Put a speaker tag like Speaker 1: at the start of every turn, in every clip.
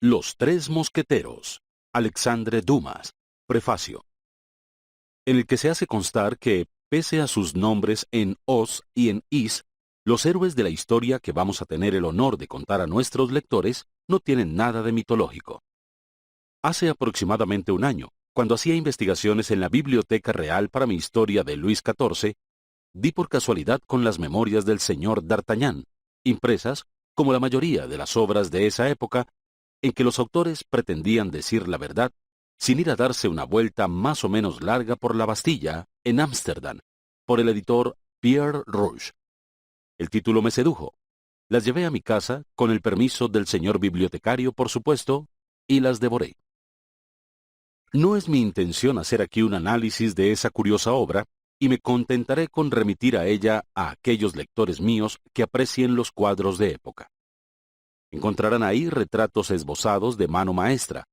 Speaker 1: Los Tres Mosqueteros, Alexandre Dumas, prefacio, en el que se hace constar que, pese a sus nombres en os y en is, los héroes de la historia que vamos a tener el honor de contar a nuestros lectores no tienen nada de mitológico. Hace aproximadamente un año, cuando hacía investigaciones en la Biblioteca Real para mi historia de Luis XIV, di por casualidad con las memorias del señor D'Artagnan, impresas, como la mayoría de las obras de esa época, en que los autores pretendían decir la verdad sin ir a darse una vuelta más o menos larga por la Bastilla, en Ámsterdam, por el editor Pierre Rouge. El título me sedujo. Las llevé a mi casa, con el permiso del señor bibliotecario, por supuesto, y las devoré. No es mi intención hacer aquí un análisis de esa curiosa obra, y me contentaré con remitir a ella a aquellos lectores míos que aprecien los cuadros de época. Encontrarán ahí retratos esbozados de mano maestra,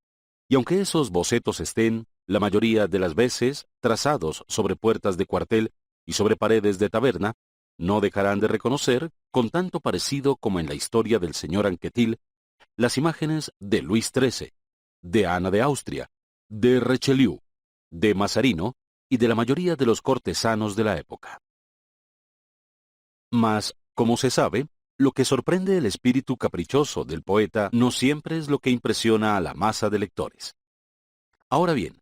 Speaker 1: y aunque esos bocetos estén, la mayoría de las veces, trazados sobre puertas de cuartel y sobre paredes de taberna, no dejarán de reconocer, con tanto parecido como en la historia del señor Anquetil, las imágenes de Luis XIII, de Ana de Austria, de Richelieu, de Mazarino y de la mayoría de los cortesanos de la época. Mas, como se sabe, lo que sorprende el espíritu caprichoso del poeta no siempre es lo que impresiona a la masa de lectores. Ahora bien,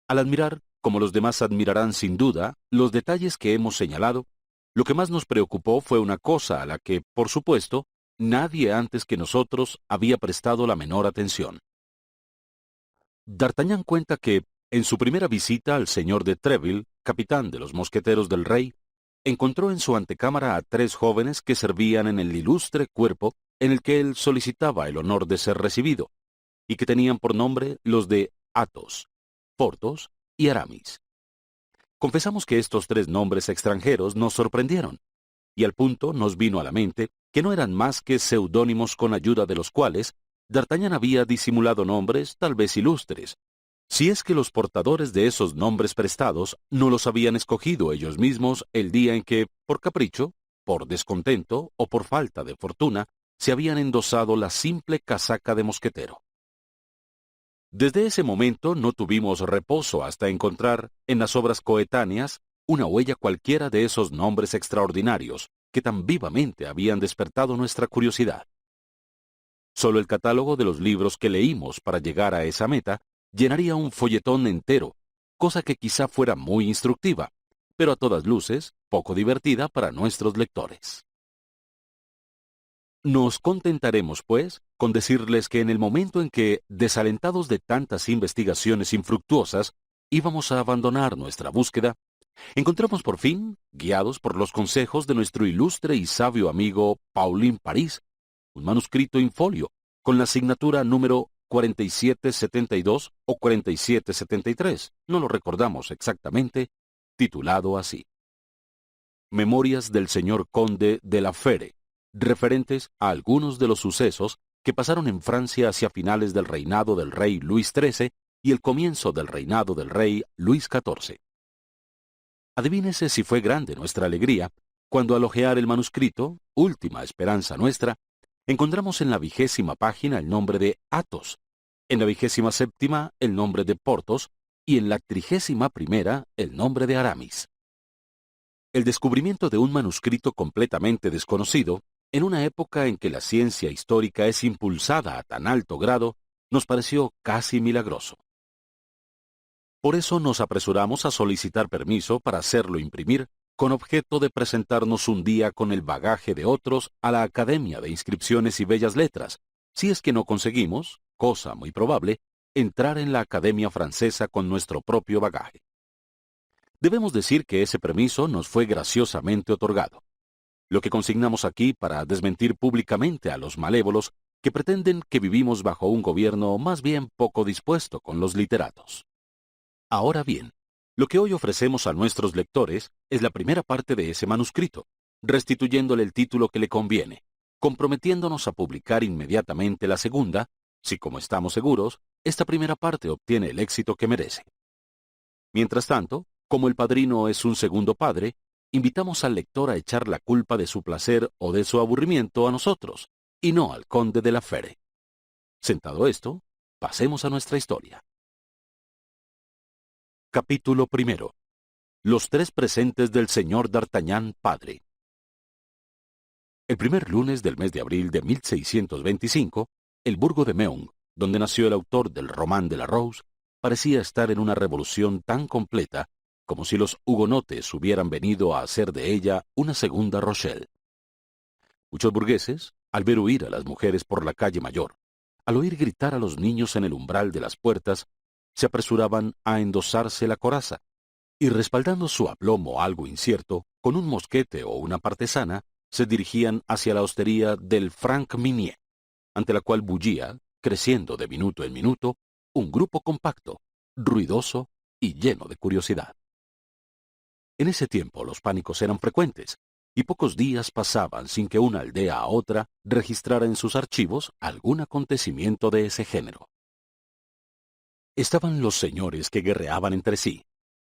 Speaker 1: al admirar, como los demás admirarán sin duda, los detalles que hemos señalado, lo que más nos preocupó fue una cosa a la que, por supuesto, nadie antes que nosotros había prestado la menor atención. D'Artagnan cuenta que, en su primera visita al señor de Treville, capitán de los mosqueteros del rey, encontró en su antecámara a 3 jóvenes que servían en el ilustre cuerpo en el que él solicitaba el honor de ser recibido, y que tenían por nombre los de Athos, Porthos y Aramis. Confesamos que estos 3 nombres extranjeros nos sorprendieron, y al punto nos vino a la mente que no eran más que seudónimos con ayuda de los cuales D'Artagnan había disimulado nombres tal vez ilustres, si es que los portadores de esos nombres prestados no los habían escogido ellos mismos el día en que, por capricho, por descontento o por falta de fortuna, se habían endosado la simple casaca de mosquetero. Desde ese momento no tuvimos reposo hasta encontrar, en las obras coetáneas, una huella cualquiera de esos nombres extraordinarios que tan vivamente habían despertado nuestra curiosidad. Solo el catálogo de los libros que leímos para llegar a esa meta llenaría un folletón entero, cosa que quizá fuera muy instructiva, pero a todas luces poco divertida para nuestros lectores. Nos contentaremos, pues, con decirles que en el momento en que, desalentados de tantas investigaciones infructuosas, íbamos a abandonar nuestra búsqueda, encontramos por fin, guiados por los consejos de nuestro ilustre y sabio amigo Paulin Paris, un manuscrito in folio, con la asignatura número 4772 o 4773, no lo recordamos exactamente, titulado así: Memorias del señor conde de la Fère, referentes a algunos de los sucesos que pasaron en Francia hacia finales del reinado del rey Luis XIII y el comienzo del reinado del rey Luis XIV. Adivínese si fue grande nuestra alegría cuando al hojear el manuscrito, última esperanza nuestra, encontramos en la 20ª página el nombre de Athos, en la 27ª el nombre de Porthos y en la 31ª el nombre de Aramis. El descubrimiento de un manuscrito completamente desconocido, en una época en que la ciencia histórica es impulsada a tan alto grado, nos pareció casi milagroso. Por eso nos apresuramos a solicitar permiso para hacerlo imprimir, con objeto de presentarnos un día con el bagaje de otros a la Academia de Inscripciones y Bellas Letras, si es que no conseguimos, cosa muy probable, entrar en la Academia Francesa con nuestro propio bagaje. Debemos decir que ese permiso nos fue graciosamente otorgado. Lo que consignamos aquí para desmentir públicamente a los malévolos que pretenden que vivimos bajo un gobierno más bien poco dispuesto con los literatos. Ahora bien, lo que hoy ofrecemos a nuestros lectores es la primera parte de ese manuscrito, restituyéndole el título que le conviene, comprometiéndonos a publicar inmediatamente la segunda, si, como estamos seguros, esta primera parte obtiene el éxito que merece. Mientras tanto, como el padrino es un segundo padre, invitamos al lector a echar la culpa de su placer o de su aburrimiento a nosotros, y no al conde de la Fère. Sentado esto, pasemos a nuestra historia. Capítulo primero. Los tres presentes del señor D'Artagnan padre. El primer lunes del mes de abril de 1625, el burgo de Meung, donde nació el autor del Román de la Rose, parecía estar en una revolución tan completa como si los hugonotes hubieran venido a hacer de ella una segunda Rochelle. Muchos burgueses, al ver huir a las mujeres por la calle mayor, al oír gritar a los niños en el umbral de las puertas, se apresuraban a endosarse la coraza, y respaldando su aplomo algo incierto, con un mosquete o una partesana, se dirigían hacia la hostería del Franc Minier, ante la cual bullía, creciendo de minuto en minuto, un grupo compacto, ruidoso y lleno de curiosidad. En ese tiempo los pánicos eran frecuentes, y pocos días pasaban sin que una aldea a otra registrara en sus archivos algún acontecimiento de ese género. Estaban los señores que guerreaban entre sí.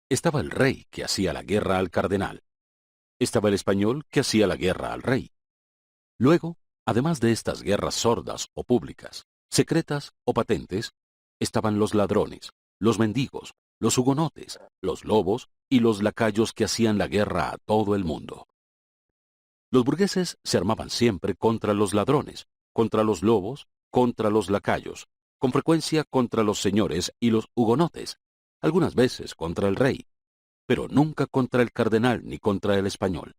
Speaker 1: Estaba el rey que hacía la guerra al cardenal. Estaba el español que hacía la guerra al rey. Luego, además de estas guerras sordas o públicas, secretas o patentes, estaban los ladrones, los mendigos, los hugonotes, los lobos y los lacayos que hacían la guerra a todo el mundo. Los burgueses se armaban siempre contra los ladrones, contra los lobos, contra los lacayos, con frecuencia contra los señores y los hugonotes, algunas veces contra el rey, pero nunca contra el cardenal ni contra el español.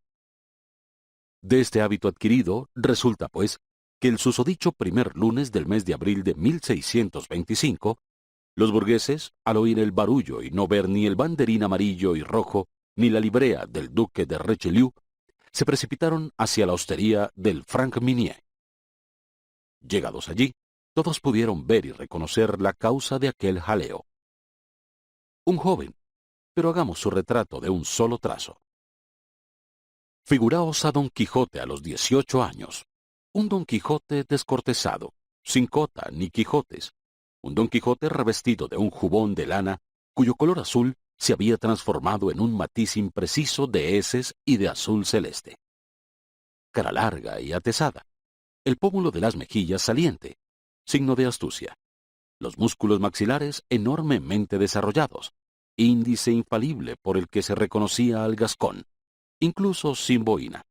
Speaker 1: De este hábito adquirido resulta, pues, que el susodicho primer lunes del mes de abril de 1625, los burgueses, al oír el barullo y no ver ni el banderín amarillo y rojo, ni la librea del duque de Richelieu, se precipitaron hacia la hostería del Franc Minier. Llegados allí, todos pudieron ver y reconocer la causa de aquel jaleo. Un joven, pero hagamos su retrato de un solo trazo. Figuraos a Don Quijote a los 18 años, un Don Quijote descortezado, sin cota ni quijotes, un Don Quijote revestido de un jubón de lana, cuyo color azul se había transformado en un matiz impreciso de heces y de azul celeste. Cara larga y atezada, el pómulo de las mejillas saliente, signo de astucia, los músculos maxilares enormemente desarrollados, índice infalible por el que se reconocía al gascón, incluso sin boina.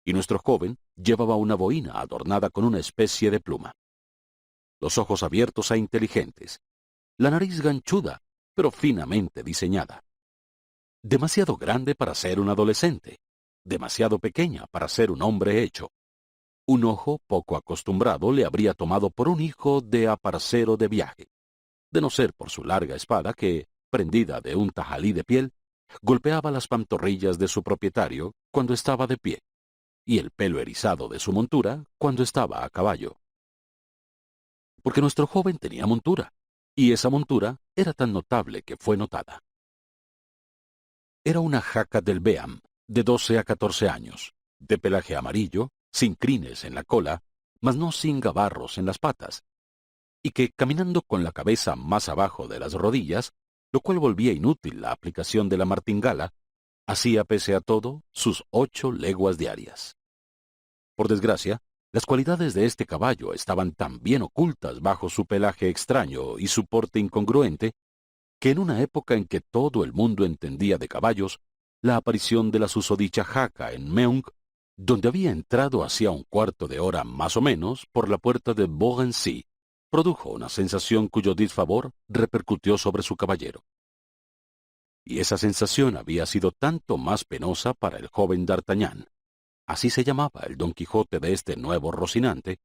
Speaker 1: Y nuestro joven llevaba una boina adornada con una especie de pluma. Los ojos abiertos e inteligentes, la nariz ganchuda, pero finamente diseñada. Demasiado grande para ser un adolescente, demasiado pequeña para ser un hombre hecho. Un ojo poco acostumbrado le habría tomado por un hijo de aparcero de viaje, de no ser por su larga espada que, prendida de un tajalí de piel, golpeaba las pantorrillas de su propietario cuando estaba de pie, y el pelo erizado de su montura cuando estaba a caballo. Porque nuestro joven tenía montura, y esa montura era tan notable que fue notada. Era una jaca del Beam, de 12 a 14 años, de pelaje amarillo, sin crines en la cola, mas no sin gabarros en las patas, y que, caminando con la cabeza más abajo de las rodillas, lo cual volvía inútil la aplicación de la martingala, hacía pese a todo sus 8 leguas diarias. Por desgracia, las cualidades de este caballo estaban tan bien ocultas bajo su pelaje extraño y su porte incongruente, que en una época en que todo el mundo entendía de caballos, la aparición de la susodicha jaca en Meung, donde había entrado hacía un cuarto de hora más o menos por la puerta de Beaugency, produjo una sensación cuyo disfavor repercutió sobre su caballero. Y esa sensación había sido tanto más penosa para el joven D'Artagnan, así se llamaba el Don Quijote de este nuevo Rocinante,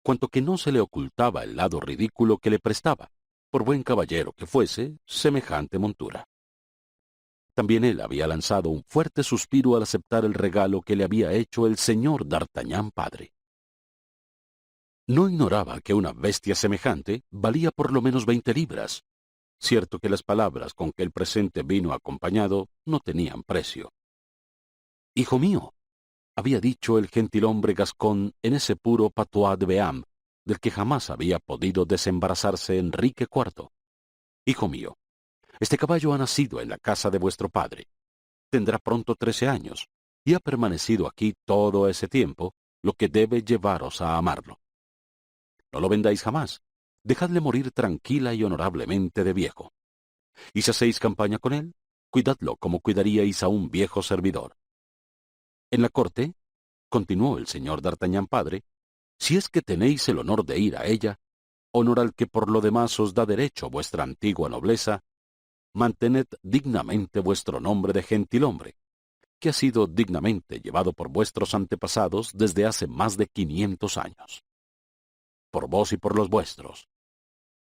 Speaker 1: cuanto que no se le ocultaba el lado ridículo que le prestaba, por buen caballero que fuese, semejante montura. También él había lanzado un fuerte suspiro al aceptar el regalo que le había hecho el señor D'Artagnan padre. No ignoraba que una bestia semejante valía por lo menos 20 libras. Cierto que las palabras con que el presente vino acompañado no tenían precio. «Hijo mío», había dicho el gentilhombre gascón en ese puro patois de Beam, del que jamás había podido desembarazarse Enrique IV. «Hijo mío, este caballo ha nacido en la casa de vuestro padre. Tendrá pronto 13 años, y ha permanecido aquí todo ese tiempo, lo que debe llevaros a amarlo. No lo vendáis jamás. Dejadle morir tranquila y honorablemente de viejo. Y si hacéis campaña con él, cuidadlo como cuidaríais a un viejo servidor. En la corte, continuó el señor D'Artagnan padre, si es que tenéis el honor de ir a ella, honor al que por lo demás os da derecho vuestra antigua nobleza, mantened dignamente vuestro nombre de gentilhombre, que ha sido dignamente llevado por vuestros antepasados desde hace más de 500 años. Por vos y por los vuestros.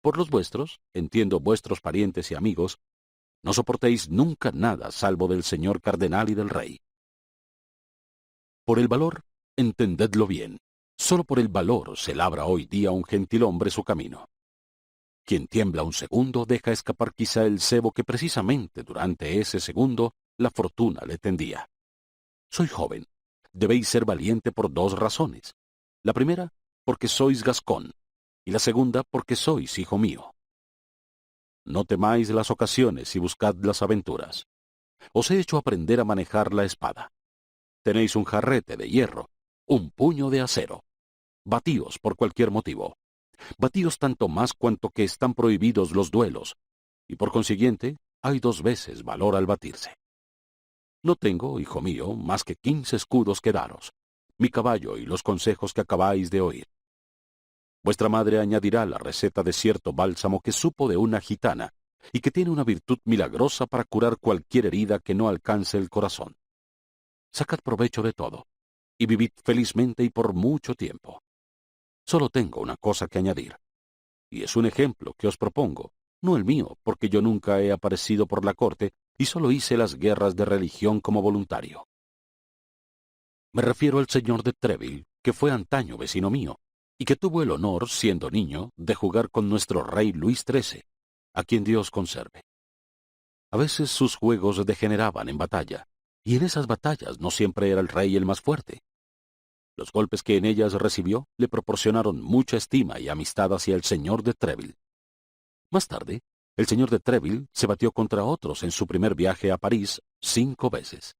Speaker 1: Por los vuestros, entiendo vuestros parientes y amigos, no soportéis nunca nada salvo del señor cardenal y del rey. Por el valor, entendedlo bien, solo por el valor se labra hoy día un gentilhombre su camino. Quien tiembla un segundo deja escapar quizá el cebo que precisamente durante ese segundo la fortuna le tendía. Soy joven. Debéis ser valiente por dos razones. La primera, porque sois gascón, y la segunda, porque sois hijo mío. No temáis las ocasiones y buscad las aventuras. Os he hecho aprender a manejar la espada. Tenéis un jarrete de hierro, un puño de acero. Batíos por cualquier motivo. Batíos tanto más cuanto que están prohibidos los duelos, y por consiguiente hay dos veces valor al batirse. No tengo, hijo mío, más que 15 escudos que daros, mi caballo y los consejos que acabáis de oír. Vuestra madre añadirá la receta de cierto bálsamo que supo de una gitana, y que tiene una virtud milagrosa para curar cualquier herida que no alcance el corazón. Sacad provecho de todo, y vivid felizmente y por mucho tiempo. Solo tengo una cosa que añadir, y es un ejemplo que os propongo, no el mío, porque yo nunca he aparecido por la corte y solo hice las guerras de religión como voluntario. Me refiero al señor de Treville, que fue antaño vecino mío, y que tuvo el honor, siendo niño, de jugar con nuestro rey Luis XIII, a quien Dios conserve. A veces sus juegos degeneraban en batalla, y en esas batallas no siempre era el rey el más fuerte. Los golpes que en ellas recibió le proporcionaron mucha estima y amistad hacia el señor de Treville. Más tarde, el señor de Treville se batió contra otros en su primer viaje a París 5 veces.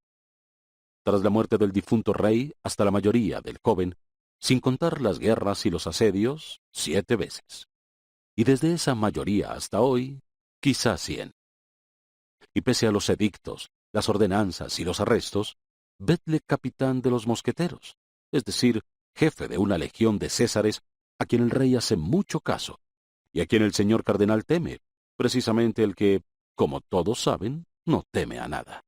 Speaker 1: Tras la muerte del difunto rey, hasta la mayoría del joven, sin contar las guerras y los asedios, 7 veces. Y desde esa mayoría hasta hoy, quizá 100. Y pese a los edictos, las ordenanzas y los arrestos, vedle capitán de los mosqueteros, es decir, jefe de una legión de césares a quien el rey hace mucho caso, y a quien el señor cardenal teme, precisamente el que, como todos saben, no teme a nada.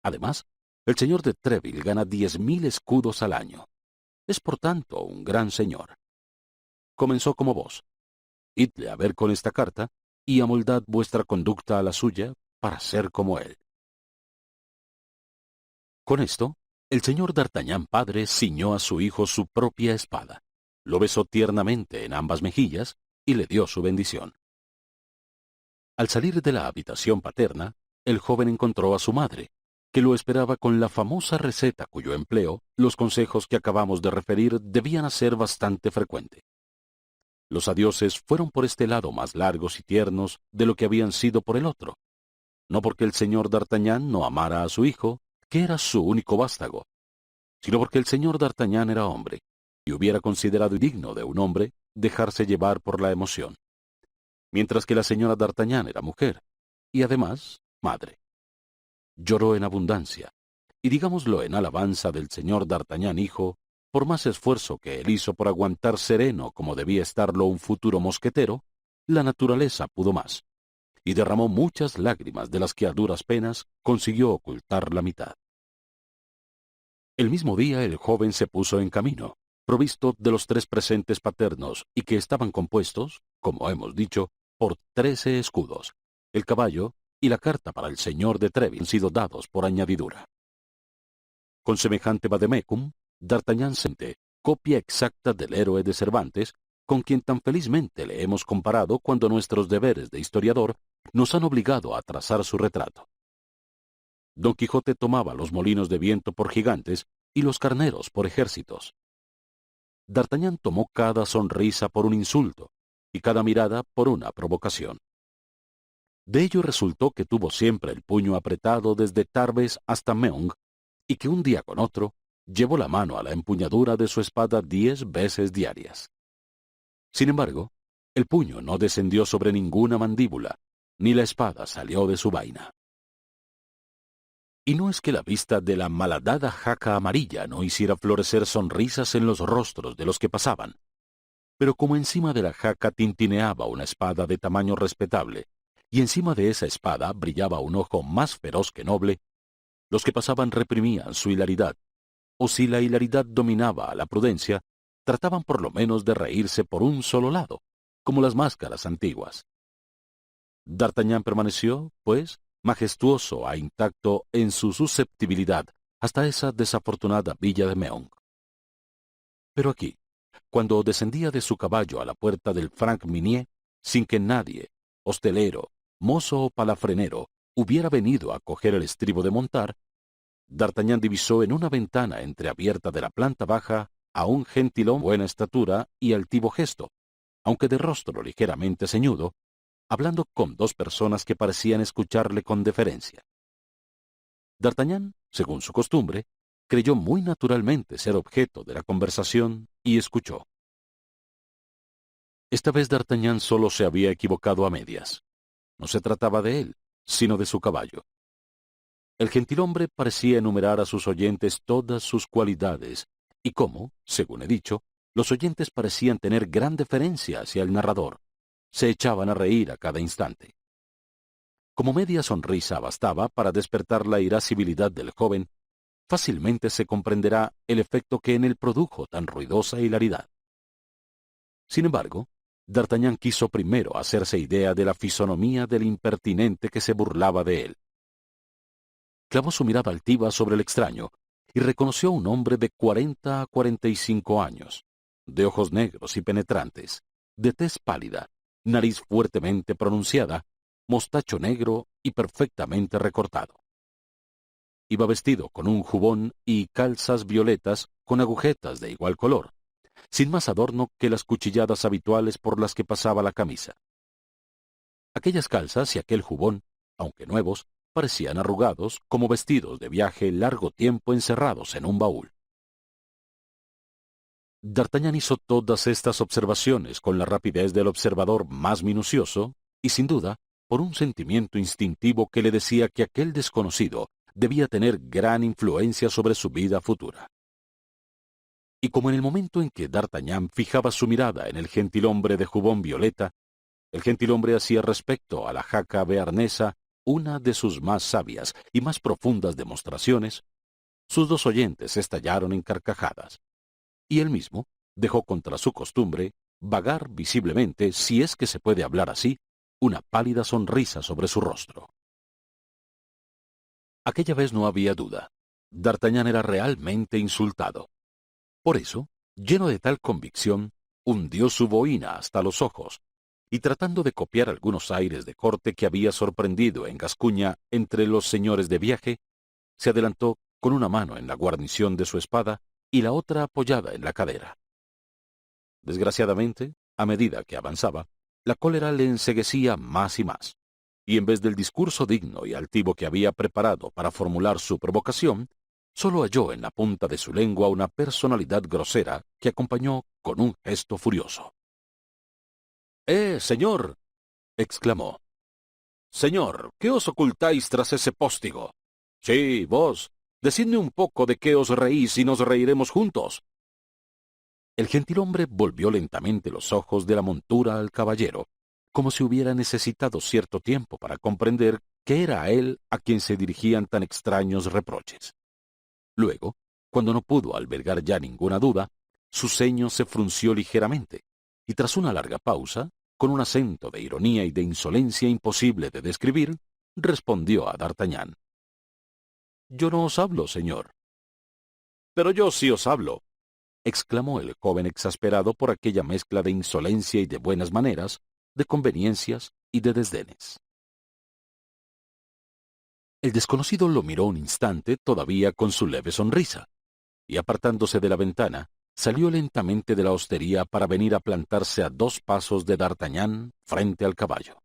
Speaker 1: Además, el señor de Treville gana 10.000 escudos al año. Es por tanto un gran señor. Comenzó como vos. Idle a ver con esta carta y amoldad vuestra conducta a la suya para ser como él. Con esto, el señor D'Artagnan padre ciñó a su hijo su propia espada, lo besó tiernamente en ambas mejillas y le dio su bendición. Al salir de la habitación paterna, el joven encontró a su madre, que lo esperaba con la famosa receta cuyo empleo los consejos que acabamos de referir debían hacer bastante frecuente. Los adioses fueron por este lado más largos y tiernos de lo que habían sido por el otro, no porque el señor D'Artagnan no amara a su hijo, que era su único vástago, sino porque el señor D'Artagnan era hombre, y hubiera considerado digno de un hombre dejarse llevar por la emoción, mientras que la señora D'Artagnan era mujer, y además madre. Lloró en abundancia, y digámoslo en alabanza del señor D'Artagnan hijo, por más esfuerzo que él hizo por aguantar sereno como debía estarlo un futuro mosquetero, la naturaleza pudo más, y derramó muchas lágrimas de las que a duras penas consiguió ocultar la mitad. El mismo día el joven se puso en camino, provisto de los 3 presentes paternos y que estaban compuestos, como hemos dicho, por 13 escudos, el caballo y la carta para el señor de Treville han sido dados por añadidura. Con semejante vademecum, D'Artagnan sente copia exacta del héroe de Cervantes, con quien tan felizmente le hemos comparado cuando nuestros deberes de historiador nos han obligado a trazar su retrato. Don Quijote tomaba los molinos de viento por gigantes y los carneros por ejércitos. D'Artagnan tomó cada sonrisa por un insulto y cada mirada por una provocación. De ello resultó que tuvo siempre el puño apretado desde Tarbes hasta Meung, y que un día con otro llevó la mano a la empuñadura de su espada 10 veces diarias. Sin embargo, el puño no descendió sobre ninguna mandíbula, ni la espada salió de su vaina. Y no es que la vista de la malhadada jaca amarilla no hiciera florecer sonrisas en los rostros de los que pasaban, pero como encima de la jaca tintineaba una espada de tamaño respetable, y encima de esa espada brillaba un ojo más feroz que noble, los que pasaban reprimían su hilaridad, o si la hilaridad dominaba a la prudencia, trataban por lo menos de reírse por un solo lado, como las máscaras antiguas. D'Artagnan permaneció, pues, majestuoso e intacto en su susceptibilidad hasta esa desafortunada villa de Meung. Pero aquí, cuando descendía de su caballo a la puerta del Franc Minier, sin que nadie, hostelero, mozo o palafrenero, hubiera venido a coger el estribo de montar, D'Artagnan divisó en una ventana entreabierta de la planta baja a un gentilhombre de buena estatura y altivo gesto, aunque de rostro ligeramente ceñudo, hablando con dos personas que parecían escucharle con deferencia. D'Artagnan, según su costumbre, creyó muy naturalmente ser objeto de la conversación y escuchó. Esta vez D'Artagnan solo se había equivocado a medias. No se trataba de él, sino de su caballo. El gentilhombre parecía enumerar a sus oyentes todas sus cualidades, y como, según he dicho, los oyentes parecían tener gran deferencia hacia el narrador, se echaban a reír a cada instante. Como media sonrisa bastaba para despertar la irascibilidad del joven, fácilmente se comprenderá el efecto que en él produjo tan ruidosa hilaridad. Sin embargo, D'Artagnan quiso primero hacerse idea de la fisonomía del impertinente que se burlaba de él. Clavó su mirada altiva sobre el extraño y reconoció a un hombre de 40 a 45 años, de ojos negros y penetrantes, de tez pálida, nariz fuertemente pronunciada, mostacho negro y perfectamente recortado. Iba vestido con un jubón y calzas violetas con agujetas de igual color, sin más adorno que las cuchilladas habituales por las que pasaba la camisa. Aquellas calzas y aquel jubón, aunque nuevos, parecían arrugados como vestidos de viaje largo tiempo encerrados en un baúl. D'Artagnan hizo todas estas observaciones con la rapidez del observador más minucioso y, sin duda, por un sentimiento instintivo que le decía que aquel desconocido debía tener gran influencia sobre su vida futura. Y como en el momento en que D'Artagnan fijaba su mirada en el gentilhombre de jubón violeta, el gentilhombre hacía respecto a la jaca bearnesa una de sus más sabias y más profundas demostraciones, sus dos oyentes estallaron en carcajadas, y él mismo dejó contra su costumbre vagar visiblemente, si es que se puede hablar así, una pálida sonrisa sobre su rostro. Aquella vez no había duda. D'Artagnan era realmente insultado. Por eso, lleno de tal convicción, hundió su boina hasta los ojos, y tratando de copiar algunos aires de corte que había sorprendido en Gascuña entre los señores de viaje, se adelantó con una mano en la guarnición de su espada y la otra apoyada en la cadera. Desgraciadamente, a medida que avanzaba, la cólera le enceguecía más y más, y en vez del discurso digno y altivo que había preparado para formular su provocación, solo halló en la punta de su lengua una personalidad grosera que acompañó con un gesto furioso. Señor! —exclamó. —Señor, ¿qué os ocultáis tras ese póstigo? Sí, vos. Decidme un poco de qué os reís y nos reiremos juntos. El gentilhombre volvió lentamente los ojos de la montura al caballero, como si hubiera necesitado cierto tiempo para comprender que era a él a quien se dirigían tan extraños reproches. Luego, cuando no pudo albergar ya ninguna duda, su ceño se frunció ligeramente, y tras una larga pausa, con un acento de ironía y de insolencia imposible de describir, respondió a D'Artagnan. «Yo no os hablo, señor». «Pero yo sí os hablo», exclamó el joven exasperado por aquella mezcla de insolencia y de buenas maneras, de conveniencias y de desdenes. El desconocido lo miró un instante todavía con su leve sonrisa, y apartándose de la ventana, salió lentamente de la hostería para venir a plantarse a 2 pasos de D'Artagnan frente al caballo.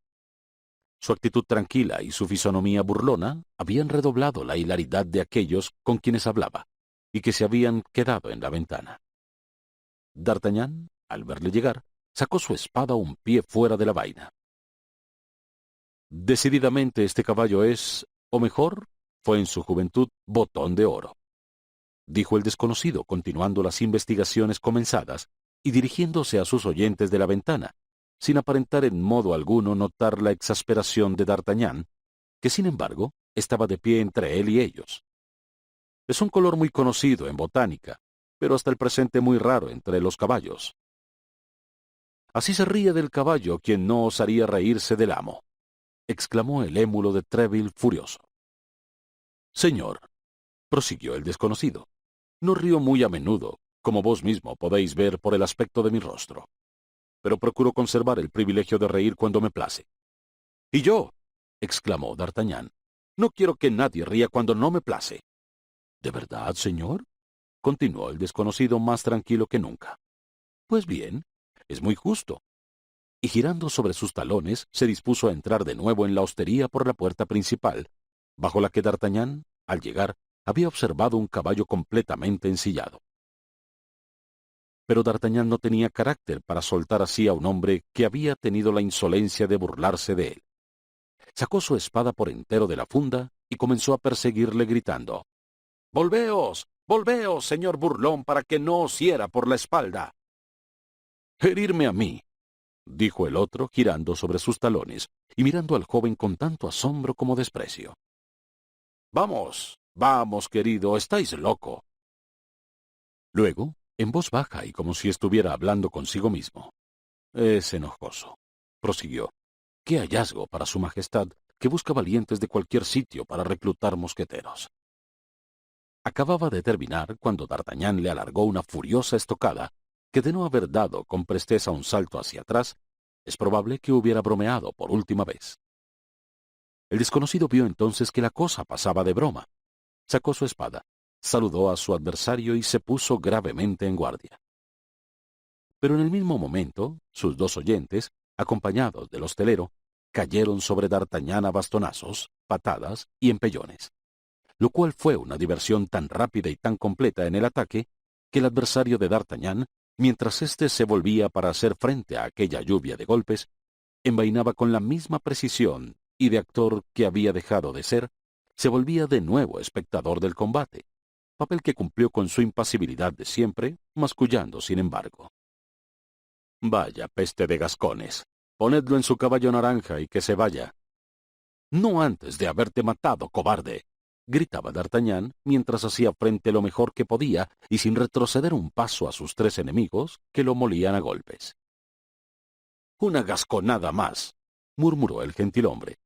Speaker 1: Su actitud tranquila y su fisonomía burlona habían redoblado la hilaridad de aquellos con quienes hablaba, y que se habían quedado en la ventana. D'Artagnan, al verle llegar, sacó su espada un pie fuera de la vaina. Decididamente este caballo es, o mejor, fue en su juventud botón de oro, dijo el desconocido, continuando las investigaciones comenzadas y dirigiéndose a sus oyentes de la ventana, sin aparentar en modo alguno notar la exasperación de D'Artagnan, que sin embargo estaba de pie entre él y ellos. Es un color muy conocido en botánica, pero hasta el presente muy raro entre los caballos. Así se ríe del caballo quien no osaría reírse del amo, exclamó el émulo de Treville furioso. Señor, prosiguió el desconocido, no río muy a menudo, como vos mismo podéis ver por el aspecto de mi rostro, pero procuro conservar el privilegio de reír cuando me place. Y yo, exclamó D'Artagnan, no quiero que nadie ría cuando no me place. ¿De verdad, señor? Continuó el desconocido más tranquilo que nunca. Pues bien, es muy justo. Y girando sobre sus talones, se dispuso a entrar de nuevo en la hostería por la puerta principal, bajo la que D'Artagnan, al llegar, había observado un caballo completamente ensillado. Pero D'Artagnan no tenía carácter para soltar así a un hombre que había tenido la insolencia de burlarse de él. Sacó su espada por entero de la funda y comenzó a perseguirle gritando: «¡Volveos! ¡Volveos, señor burlón, para que no os hiera por la espalda!». «¿Herirme a mí?», dijo el otro, girando sobre sus talones y mirando al joven con tanto asombro como desprecio. «Vamos, vamos, querido, estáis loco». Luego, en voz baja y como si estuviera hablando consigo mismo: «Es enojoso», prosiguió. «Qué hallazgo para su majestad, que busca valientes de cualquier sitio para reclutar mosqueteros». Acababa de terminar cuando D'Artagnan le alargó una furiosa estocada que, de no haber dado con presteza un salto hacia atrás, es probable que hubiera bromeado por última vez. El desconocido vio entonces que la cosa pasaba de broma. Sacó su espada, saludó a su adversario y se puso gravemente en guardia. Pero en el mismo momento, sus dos oyentes, acompañados del hostelero, cayeron sobre D'Artagnan a bastonazos, patadas y empellones, lo cual fue una diversión tan rápida y tan completa en el ataque que el adversario de D'Artagnan, mientras éste se volvía para hacer frente a aquella lluvia de golpes, envainaba con la misma precisión y de actor que había dejado de ser, se volvía de nuevo espectador del combate, papel que cumplió con su impasibilidad de siempre, mascullando sin embargo. «Vaya peste de gascones, ponedlo en su caballo naranja y que se vaya». «No antes de haberte matado, cobarde», gritaba D'Artagnan mientras hacía frente lo mejor que podía y sin retroceder un paso a sus tres enemigos que lo molían a golpes. «Una gasconada más», murmuró el gentilhombre.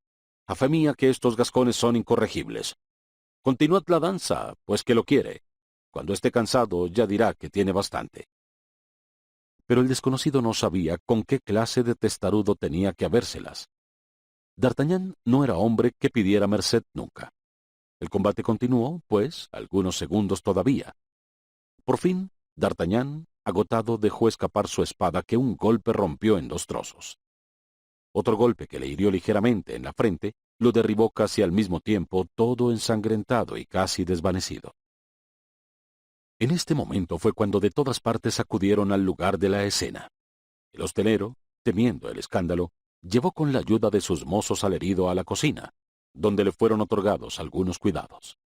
Speaker 1: «A fe mía que estos gascones son incorregibles. Continuad la danza, pues que lo quiere. Cuando esté cansado ya dirá que tiene bastante». Pero el desconocido no sabía con qué clase de testarudo tenía que habérselas. D'Artagnan no era hombre que pidiera merced nunca. El combate continuó, pues, algunos segundos todavía. Por fin, D'Artagnan, agotado, dejó escapar su espada que un golpe rompió en dos trozos. Otro golpe que le hirió ligeramente en la frente lo derribó casi al mismo tiempo, todo ensangrentado y casi desvanecido. En este momento fue cuando de todas partes acudieron al lugar de la escena. El hostelero, temiendo el escándalo, llevó con la ayuda de sus mozos al herido a la cocina, donde le fueron otorgados algunos cuidados.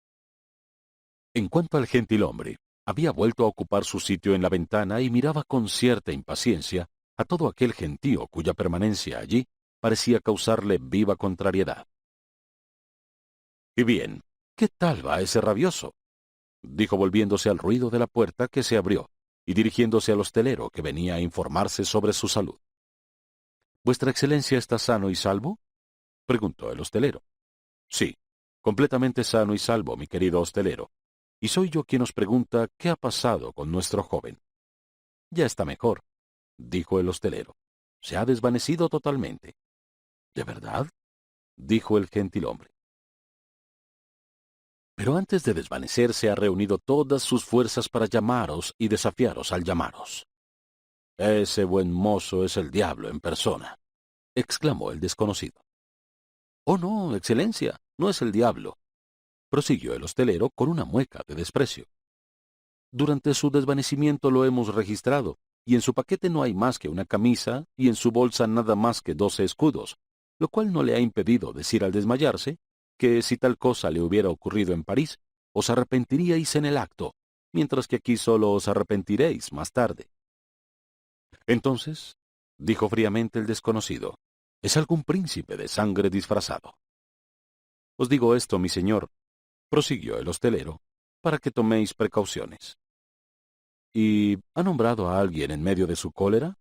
Speaker 1: En cuanto al gentilhombre, había vuelto a ocupar su sitio en la ventana y miraba con cierta impaciencia a todo aquel gentío cuya permanencia allí parecía causarle viva contrariedad. «Y bien, ¿qué tal va ese rabioso?», dijo volviéndose al ruido de la puerta que se abrió y dirigiéndose al hostelero que venía a informarse sobre su salud. «¿Vuestra excelencia está sano y salvo?», preguntó el hostelero. «Sí, completamente sano y salvo, mi querido hostelero, y soy yo quien os pregunta qué ha pasado con nuestro joven». «Ya está mejor», dijo el hostelero. «Se ha desvanecido totalmente». «¿De verdad?», dijo el gentilhombre. «Pero antes de desvanecerse ha reunido todas sus fuerzas para llamaros y desafiaros al llamaros». «Ese buen mozo es el diablo en persona», exclamó el desconocido. «Oh no, excelencia, no es el diablo», prosiguió el hostelero con una mueca de desprecio. «Durante su desvanecimiento lo hemos registrado, y en su paquete no hay más que una camisa y en su bolsa nada más que 12 escudos, lo cual no le ha impedido decir al desmayarse que si tal cosa le hubiera ocurrido en París, os arrepentiríais en el acto, mientras que aquí solo os arrepentiréis más tarde. Entonces, dijo fríamente el desconocido, es algún príncipe de sangre disfrazado. Os digo esto, mi señor, prosiguió el hostelero, para que toméis precauciones. ¿Y ha nombrado a alguien en medio de su cólera?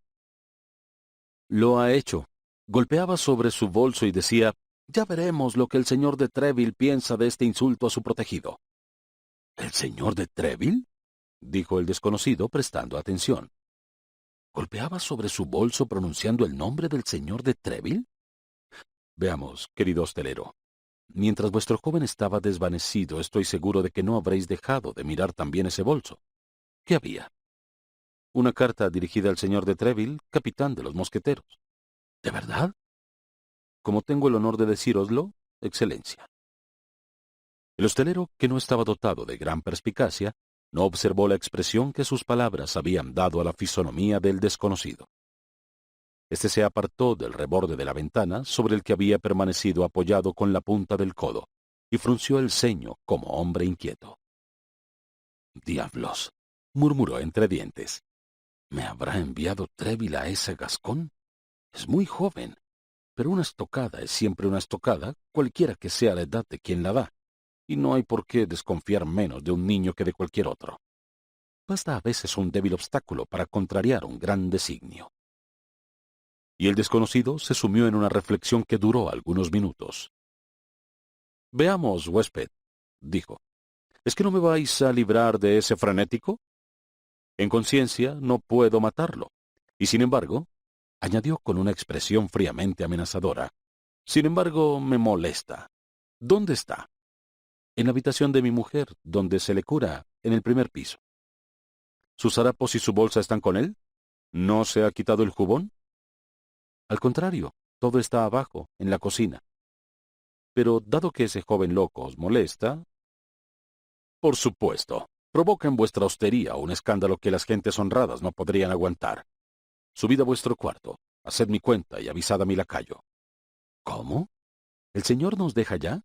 Speaker 1: Lo ha hecho. Golpeaba sobre su bolso y decía, ya veremos lo que el señor de Treville piensa de este insulto a su protegido. ¿El señor de Treville? Dijo el desconocido prestando atención. ¿Golpeaba sobre su bolso pronunciando el nombre del señor de Treville? Veamos, querido hostelero. Mientras vuestro joven estaba desvanecido, estoy seguro de que no habréis dejado de mirar también ese bolso. ¿Qué había? Una carta dirigida al señor de Treville, capitán de los mosqueteros. ¿De verdad? Como tengo el honor de decíroslo, excelencia. El hostelero, que no estaba dotado de gran perspicacia, no observó la expresión que sus palabras habían dado a la fisonomía del desconocido. Este se apartó del reborde de la ventana sobre el que había permanecido apoyado con la punta del codo, y frunció el ceño como hombre inquieto. «Diablos», murmuró entre dientes. «¿Me habrá enviado Treville a ese gascón? Es muy joven, pero una estocada es siempre una estocada, cualquiera que sea la edad de quien la da, y no hay por qué desconfiar menos de un niño que de cualquier otro. Basta a veces un débil obstáculo para contrariar un gran designio». Y el desconocido se sumió en una reflexión que duró algunos minutos. «Veamos, huésped», dijo, «¿es que no me vais a librar de ese frenético? En conciencia no puedo matarlo. Y sin embargo», añadió con una expresión fríamente amenazadora, «sin embargo me molesta. ¿Dónde está?» «En la habitación de mi mujer, donde se le cura, en el primer piso». «¿Sus harapos y su bolsa están con él? ¿No se ha quitado el jubón?» «Al contrario, todo está abajo, en la cocina. Pero dado que ese joven loco os molesta...» «Por supuesto. Provoca en vuestra hostería un escándalo que las gentes honradas no podrían aguantar. Subid a vuestro cuarto, haced mi cuenta y avisad a mi lacayo». «¿Cómo? ¿El señor nos deja ya?»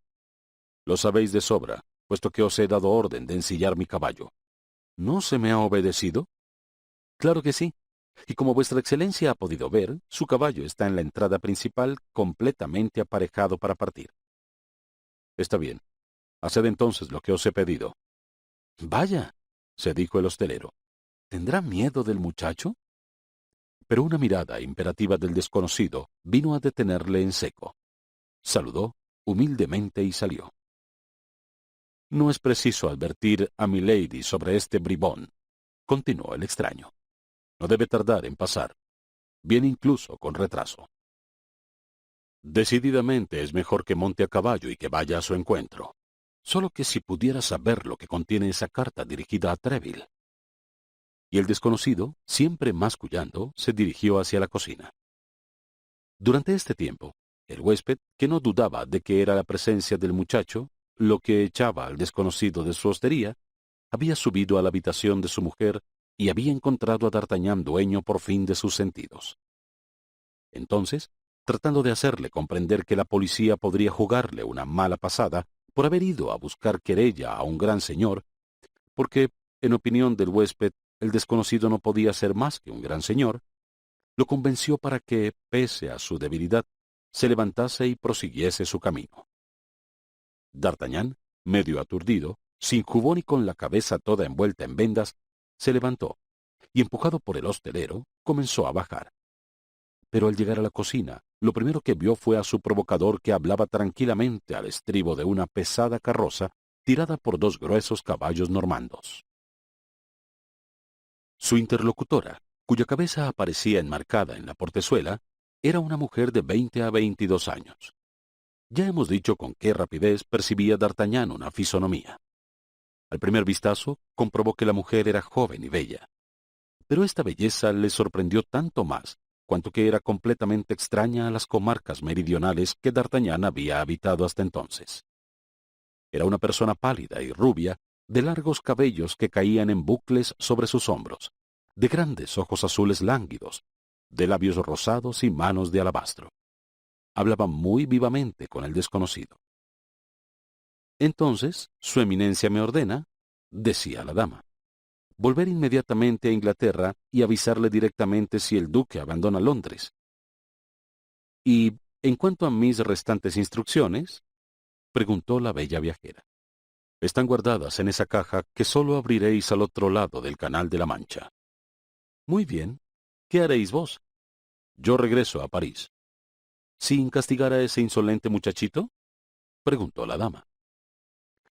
Speaker 1: «Lo sabéis de sobra, puesto que os he dado orden de ensillar mi caballo». «¿No se me ha obedecido?» «Claro que sí. Y como vuestra excelencia ha podido ver, su caballo está en la entrada principal completamente aparejado para partir». «Está bien. Haced entonces lo que os he pedido». «Vaya», se dijo el hostelero, «¿tendrá miedo del muchacho?» Pero una mirada imperativa del desconocido vino a detenerle en seco. Saludó humildemente y salió. «No es preciso advertir a milady sobre este bribón», continuó el extraño. «No debe tardar en pasar. Viene incluso con retraso. Decididamente es mejor que monte a caballo y que vaya a su encuentro. Solo que si pudiera saber lo que contiene esa carta dirigida a Treville». Y el desconocido, siempre mascullando, se dirigió hacia la cocina. Durante este tiempo, el huésped, que no dudaba de que era la presencia del muchacho lo que echaba al desconocido de su hostería, había subido a la habitación de su mujer y había encontrado a D'Artagnan dueño por fin de sus sentidos. Entonces, tratando de hacerle comprender que la policía podría jugarle una mala pasada por haber ido a buscar querella a un gran señor, porque, en opinión del huésped, el desconocido no podía ser más que un gran señor, lo convenció para que, pese a su debilidad, se levantase y prosiguiese su camino. D'Artagnan, medio aturdido, sin jubón y con la cabeza toda envuelta en vendas, se levantó, y empujado por el hostelero, comenzó a bajar. Pero al llegar a la cocina, lo primero que vio fue a su provocador que hablaba tranquilamente al estribo de una pesada carroza tirada por dos gruesos caballos normandos. Su interlocutora, cuya cabeza aparecía enmarcada en la portezuela, era una mujer de 20 a 22 años. Ya hemos dicho con qué rapidez percibía D'Artagnan una fisonomía. Al primer vistazo, comprobó que la mujer era joven y bella. Pero esta belleza le sorprendió tanto más, cuanto que era completamente extraña a las comarcas meridionales que D'Artagnan había habitado hasta entonces. Era una persona pálida y rubia, de largos cabellos que caían en bucles sobre sus hombros, de grandes ojos azules lánguidos, de labios rosados y manos de alabastro. Hablaba muy vivamente con el desconocido. Entonces, su eminencia me ordena, decía la dama, volver inmediatamente a Inglaterra y avisarle directamente si el duque abandona Londres. Y, en cuanto a mis restantes instrucciones, preguntó la bella viajera. Están guardadas en esa caja que solo abriréis al otro lado del Canal de la Mancha. Muy bien. ¿Qué haréis vos? Yo regreso a París. ¿Sin castigar a ese insolente muchachito? Preguntó la dama.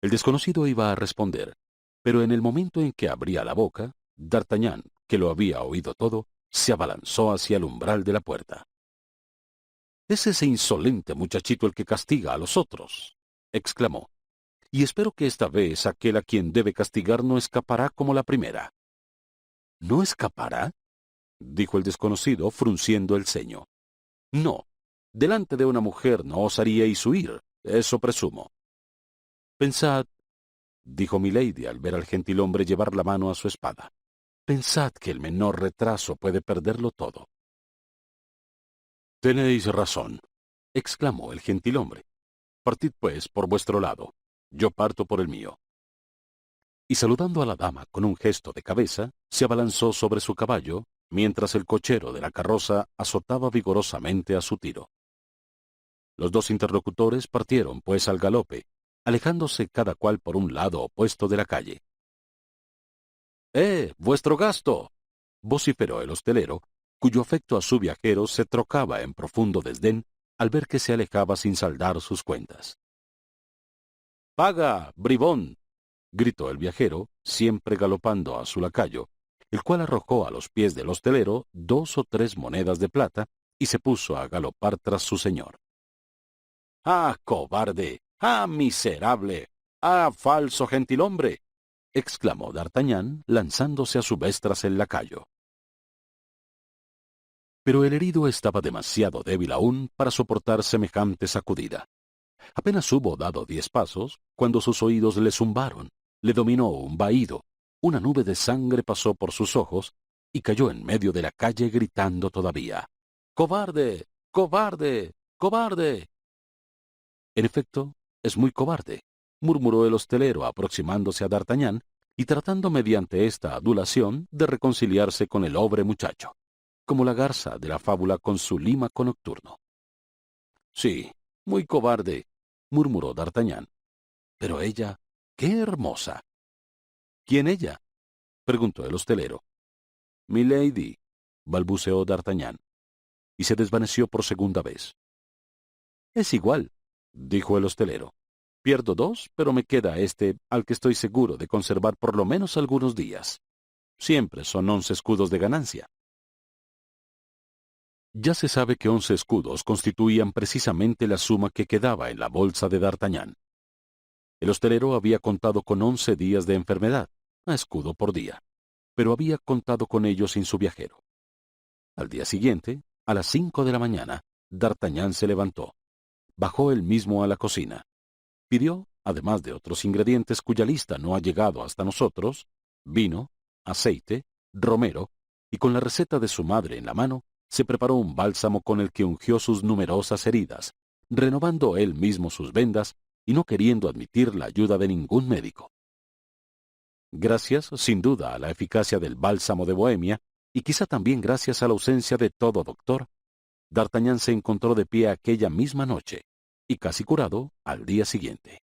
Speaker 1: El desconocido iba a responder, pero en el momento en que abría la boca, D'Artagnan, que lo había oído todo, se abalanzó hacia el umbral de la puerta. «Es ese insolente muchachito el que castiga a los otros», exclamó, «y espero que esta vez aquel a quien debe castigar no escapará como la primera». «¿No escapará?», dijo el desconocido, frunciendo el ceño. «No, delante de una mujer no osaríais huir, eso presumo». «Pensad», dijo Milady al ver al gentilhombre llevar la mano a su espada, «pensad que el menor retraso puede perderlo todo». «Tenéis razón», exclamó el gentilhombre. «Partid, pues, por vuestro lado. Yo parto por el mío». Y saludando a la dama con un gesto de cabeza, se abalanzó sobre su caballo, mientras el cochero de la carroza azotaba vigorosamente a su tiro. Los dos interlocutores partieron, pues, al galope, alejándose cada cual por un lado opuesto de la calle. ¡Vuestro gasto!, vociferó el hostelero, cuyo afecto a su viajero se trocaba en profundo desdén al ver que se alejaba sin saldar sus cuentas. «¡Paga, bribón!», gritó el viajero, siempre galopando a su lacayo, el cual arrojó a los pies del hostelero 2 o 3 monedas de plata y se puso a galopar tras su señor. «¡Ah, cobarde! ¡Ah, miserable! ¡Ah, falso gentilhombre!», exclamó D'Artagnan, lanzándose a su vez tras el lacayo. Pero el herido estaba demasiado débil aún para soportar semejante sacudida. Apenas hubo dado 10 pasos, cuando sus oídos le zumbaron, le dominó un vahido, una nube de sangre pasó por sus ojos y cayó en medio de la calle gritando todavía: «¡Cobarde! ¡Cobarde! ¡Cobarde!». «En efecto, es muy cobarde», murmuró el hostelero aproximándose a D'Artagnan y tratando mediante esta adulación de reconciliarse con el pobre muchacho, como la garza de la fábula con su límaco nocturno. «Sí, muy cobarde», murmuró D'Artagnan. «Pero ella, ¡qué hermosa!». «¿Quién ella?», preguntó el hostelero. «Milady», balbuceó D'Artagnan, y se desvaneció por segunda vez. «Es igual», dijo el hostelero. «Pierdo 2, pero me queda este al que estoy seguro de conservar por lo menos algunos días. Siempre son 11 escudos de ganancia». Ya se sabe que 11 escudos constituían precisamente la suma que quedaba en la bolsa de D'Artagnan. El hostelero había contado con 11 días de enfermedad, a escudo por día, pero había contado con ellos sin su viajero. Al día siguiente, a las 5 de la mañana, D'Artagnan se levantó. Bajó él mismo a la cocina. Pidió, además de otros ingredientes cuya lista no ha llegado hasta nosotros, vino, aceite, romero, y con la receta de su madre en la mano, se preparó un bálsamo con el que ungió sus numerosas heridas, renovando él mismo sus vendas y no queriendo admitir la ayuda de ningún médico. Gracias, sin duda, a la eficacia del bálsamo de Bohemia, y quizá también gracias a la ausencia de todo doctor, D'Artagnan se encontró de pie aquella misma noche, y casi curado al día siguiente.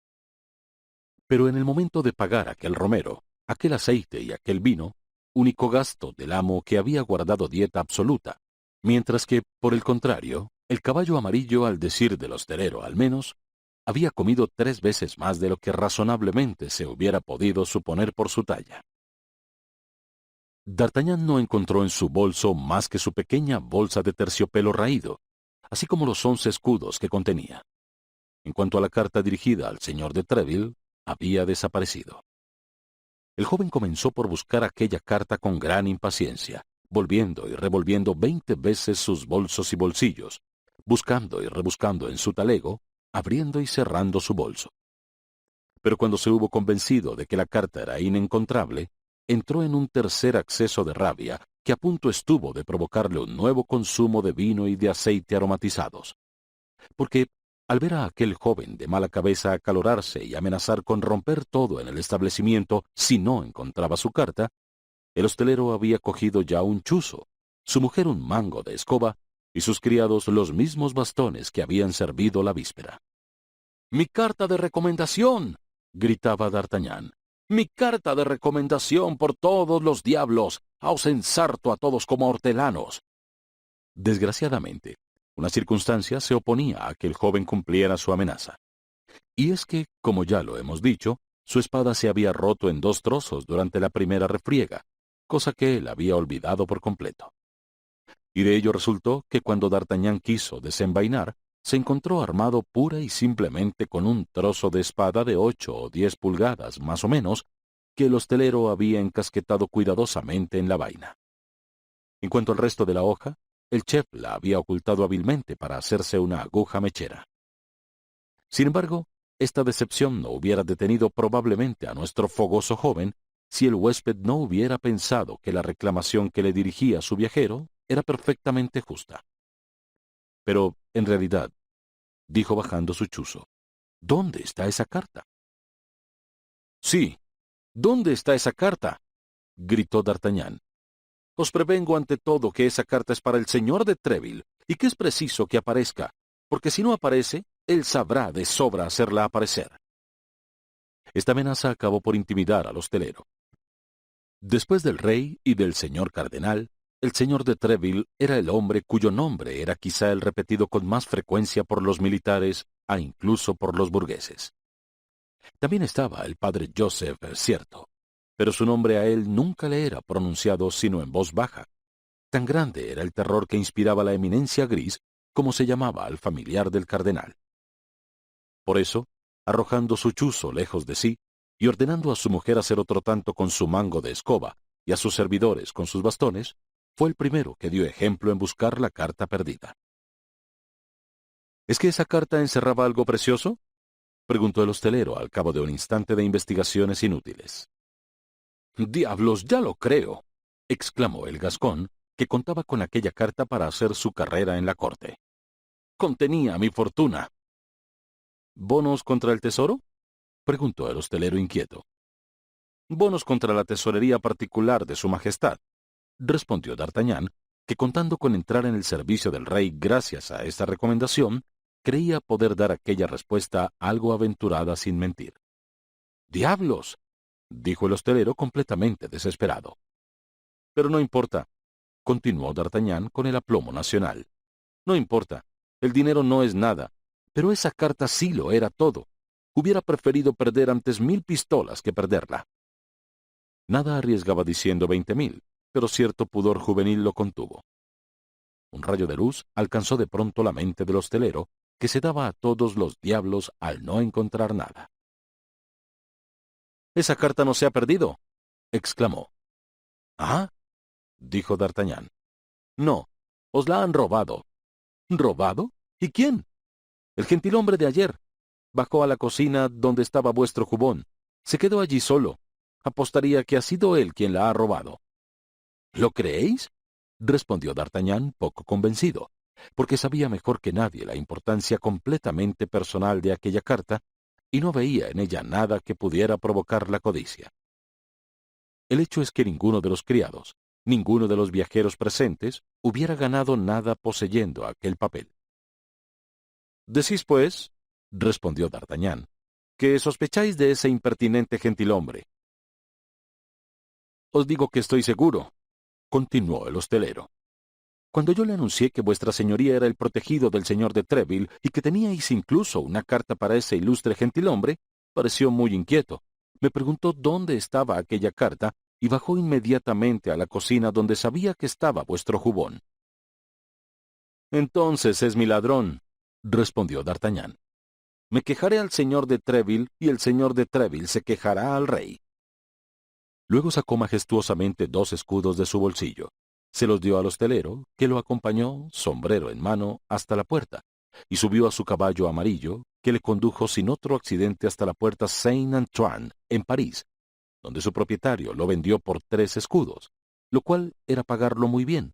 Speaker 1: Pero en el momento de pagar aquel romero, aquel aceite y aquel vino, único gasto del amo que había guardado dieta absoluta, mientras que, por el contrario, el caballo amarillo, al decir del hostelero al menos, había comido 3 veces más de lo que razonablemente se hubiera podido suponer por su talla. D'Artagnan no encontró en su bolso más que su pequeña bolsa de terciopelo raído, así como los 11 escudos que contenía. En cuanto a la carta dirigida al señor de Treville, había desaparecido. El joven comenzó por buscar aquella carta con gran impaciencia, volviendo y revolviendo 20 veces sus bolsos y bolsillos, buscando y rebuscando en su talego, abriendo y cerrando su bolso. Pero cuando se hubo convencido de que la carta era inencontrable, entró en un tercer acceso de rabia que a punto estuvo de provocarle un nuevo consumo de vino y de aceite aromatizados. Porque, al ver a aquel joven de mala cabeza acalorarse y amenazar con romper todo en el establecimiento si no encontraba su carta, el hostelero había cogido ya un chuzo, su mujer un mango de escoba y sus criados los mismos bastones que habían servido la víspera. «¡Mi carta de recomendación!», gritaba D'Artagnan. «¡Mi carta de recomendación por todos los diablos! ¡Os ensarto a todos como hortelanos!». Desgraciadamente, una circunstancia se oponía a que el joven cumpliera su amenaza. Y es que, como ya lo hemos dicho, su espada se había roto en 2 trozos durante la primera refriega, cosa que él había olvidado por completo. Y de ello resultó que cuando D'Artagnan quiso desenvainar, se encontró armado pura y simplemente con un trozo de espada de 8 o 10 pulgadas, más o menos, que el hostelero había encasquetado cuidadosamente en la vaina. En cuanto al resto de la hoja, el chef la había ocultado hábilmente para hacerse una aguja mechera. Sin embargo, esta decepción no hubiera detenido probablemente a nuestro fogoso joven si el huésped no hubiera pensado que la reclamación que le dirigía su viajero era perfectamente justa. Pero, en realidad, dijo bajando su chuzo, ¿dónde está esa carta? Sí, ¿dónde está esa carta?, gritó D'Artagnan. Os prevengo ante todo que esa carta es para el señor de Treville y que es preciso que aparezca, porque si no aparece, él sabrá de sobra hacerla aparecer. Esta amenaza acabó por intimidar al hostelero. Después del rey y del señor cardenal, el señor de Treville era el hombre cuyo nombre era quizá el repetido con más frecuencia por los militares e incluso por los burgueses. También estaba el padre Joseph, cierto, pero su nombre a él nunca le era pronunciado sino en voz baja. Tan grande era el terror que inspiraba la eminencia gris, como se llamaba al familiar del cardenal. Por eso, arrojando su chuzo lejos de sí, y ordenando a su mujer hacer otro tanto con su mango de escoba, y a sus servidores con sus bastones, fue el primero que dio ejemplo en buscar la carta perdida. ¿Es que esa carta encerraba algo precioso?, preguntó el hostelero al cabo de un instante de investigaciones inútiles. «Diablos, ya lo creo», exclamó el gascón, que contaba con aquella carta para hacer su carrera en la corte. «Contenía mi fortuna». «¿Bonos contra el tesoro?», preguntó el hostelero inquieto. «Bonos contra la tesorería particular de su majestad», respondió D'Artagnan, que contando con entrar en el servicio del rey gracias a esta recomendación, creía poder dar aquella respuesta algo aventurada sin mentir. «¡Diablos!», dijo el hostelero completamente desesperado. «Pero no importa», continuó D'Artagnan con el aplomo nacional. «No importa, el dinero no es nada, pero esa carta sí lo era todo. Hubiera preferido perder antes 1000 pistolas que perderla». Nada arriesgaba diciendo 20.000, pero cierto pudor juvenil lo contuvo. Un rayo de luz alcanzó de pronto la mente del hostelero, que se daba a todos los diablos al no encontrar nada. «¿Esa carta no se ha perdido?», exclamó. «¿Ah?», dijo D'Artagnan. «No, os la han robado». «¿Robado? ¿Y quién?». «El gentilhombre de ayer. Bajó a la cocina donde estaba vuestro jubón. Se quedó allí solo. Apostaría que ha sido él quien la ha robado». «¿Lo creéis?», respondió D'Artagnan poco convencido, porque sabía mejor que nadie la importancia completamente personal de aquella carta y no veía en ella nada que pudiera provocar la codicia. El hecho es que ninguno de los criados, ninguno de los viajeros presentes, hubiera ganado nada poseyendo aquel papel. «Decís, pues», respondió D'Artagnan, «que sospecháis de ese impertinente gentilhombre». «Os digo que estoy seguro», continuó el hostelero. «Cuando yo le anuncié que vuestra señoría era el protegido del señor de Treville y que teníais incluso una carta para ese ilustre gentilhombre, pareció muy inquieto. Me preguntó dónde estaba aquella carta y bajó inmediatamente a la cocina donde sabía que estaba vuestro jubón». «Entonces es mi ladrón», respondió D'Artagnan. «Me quejaré al señor de Treville y el señor de Treville se quejará al rey». Luego sacó majestuosamente 2 escudos de su bolsillo. Se los dio al hostelero, que lo acompañó, sombrero en mano, hasta la puerta, y subió a su caballo amarillo, que le condujo sin otro accidente hasta la puerta Saint-Antoine, en París, donde su propietario lo vendió por 3 escudos, lo cual era pagarlo muy bien,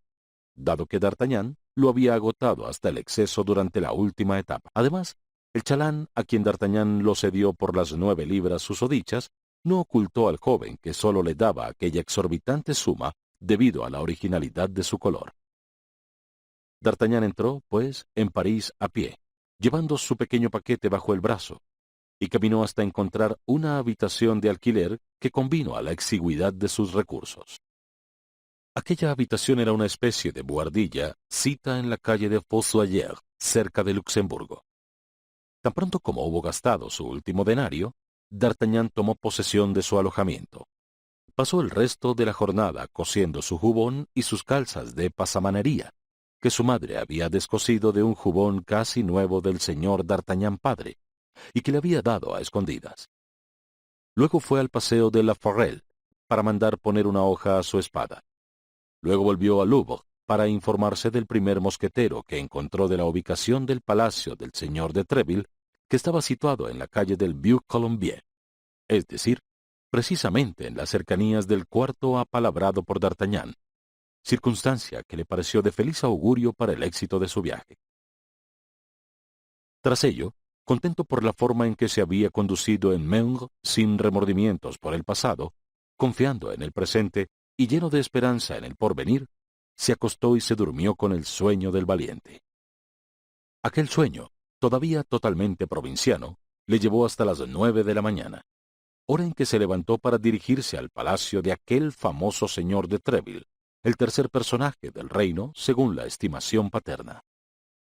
Speaker 1: dado que D'Artagnan lo había agotado hasta el exceso durante la última etapa. Además, el chalán, a quien D'Artagnan lo cedió por las 9 libras susodichas, no ocultó al joven que sólo le daba aquella exorbitante suma debido a la originalidad de su color. D'Artagnan entró, pues, en París a pie, llevando su pequeño paquete bajo el brazo, y caminó hasta encontrar una habitación de alquiler que convino a la exigüidad de sus recursos. Aquella habitación era una especie de buhardilla sita en la calle de Fossoyeurs, cerca de Luxemburgo. Tan pronto como hubo gastado su último denario, D'Artagnan tomó posesión de su alojamiento. Pasó el resto de la jornada cosiendo su jubón y sus calzas de pasamanería, que su madre había descosido de un jubón casi nuevo del señor D'Artagnan padre, y que le había dado a escondidas. Luego fue al paseo de La Forêt para mandar poner una hoja a su espada. Luego volvió a Louvre para informarse del primer mosquetero que encontró de la ubicación del palacio del señor de Treville, que estaba situado en la calle del Vieux-Colombier, es decir, precisamente en las cercanías del cuarto apalabrado por D'Artagnan, circunstancia que le pareció de feliz augurio para el éxito de su viaje. Tras ello, contento por la forma en que se había conducido en Meung, sin remordimientos por el pasado, confiando en el presente y lleno de esperanza en el porvenir, se acostó y se durmió con el sueño del valiente. Aquel sueño, todavía totalmente provinciano, le llevó hasta las 9 de la mañana, hora en que se levantó para dirigirse al palacio de aquel famoso señor de Treville, el tercer personaje del reino según la estimación paterna.